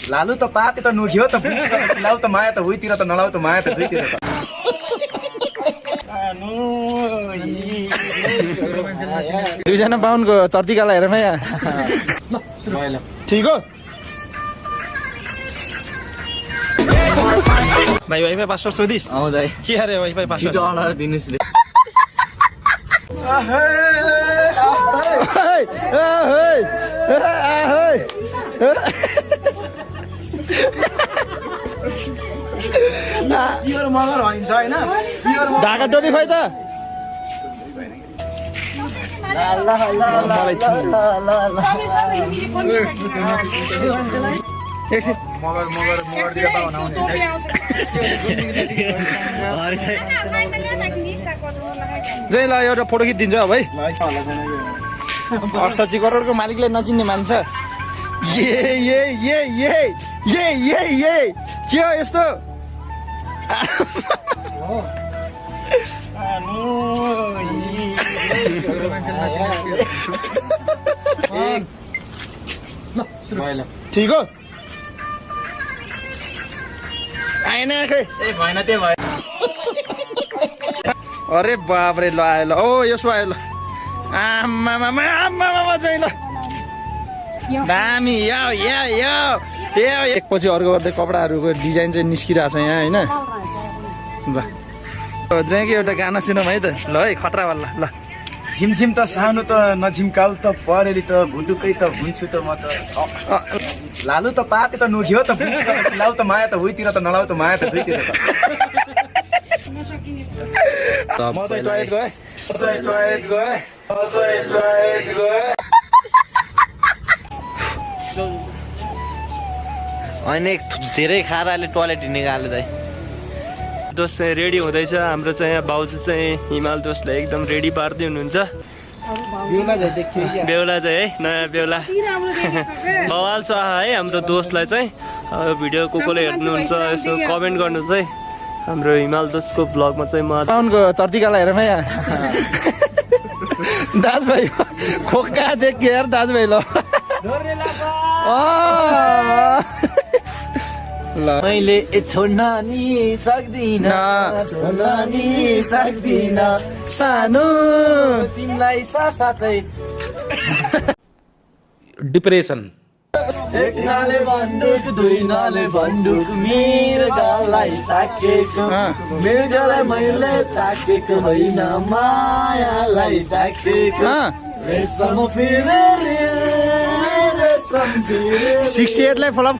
लालु त पाते त नुघ्यो त लाउ त माया त उइतिर त नलाउ त माया त दुईतिर त दुईजना बाहुनको चर्तीकाला हेरौँ है ठिक हो भाइ वाइफाई पासवर्ड सोधिस् आउँदै के अरे वाइफाई पासवर्ड अर्डर दिनुस् प्योर मगर भनिन्छ होइन ढाका टोपी खोइ त एकछिन मगर जय ल एउटा फोटो खिचिदिन्छ अब है 68 करोडको मालिकले नचिन्ने मान्छ के हो यस्तो ठिक हो आएन खै भएन त्यो भयो अरे बापरे ल आयो ल ओ यसो आयो ल आमा चाहिँ ल दामी एकपछि अर्को गर्दै कपडाहरूको डिजाइन चाहिँ निस्किरहेको छ यहाँ होइन ल चाहिँ कि एउटा गाना सुनौँ है त ल है खतरावाला ल झिमझिम त सानो त नझिम्काउ त परेली त भुटुकै त हुन्छु त म त लालु त पाते त नुघ्यो त लाउ त माया त उइतिर त नलाउ त माया त दुईतिर त म चाहिँ टोयलेट गएँ अनेक धेरै खाराले टोयलेट निकाल्यो दाइ दोस्त चाहिँ रेडी हुँदैछ हाम्रो चाहिँ यहाँ बाउजू चाहिँ हिमाल दोस्तलाई एकदम रेडी पार्दै हुनुहुन्छ बेहुला चाहिँ है नयाँ बेहुला बवाल छ है हाम्रो दोस्तलाई चाहिँ भिडियो कसले हेर्नुहुन्छ यसो कमेन्ट गर्नुहोस् है हाम्रो हिमाल दोस्तको ब्लगमा चाहिँ म बाहुनको चर्तीकाला हेरौँ है यहाँ दाजुभाइ खोक्का देखियो यार दाजुभाइ ल मैले छोड्न नि सक्दिन सानो तिमीलाई साथै डिप्रेसन एक नाले बन्दुक दुई नाले बन्दुक मेरो गालाई ताकेको मेरो गालाई मैले ताकेको होइन मायालाई ताकेको रेशम फिरे 68 लाई फलो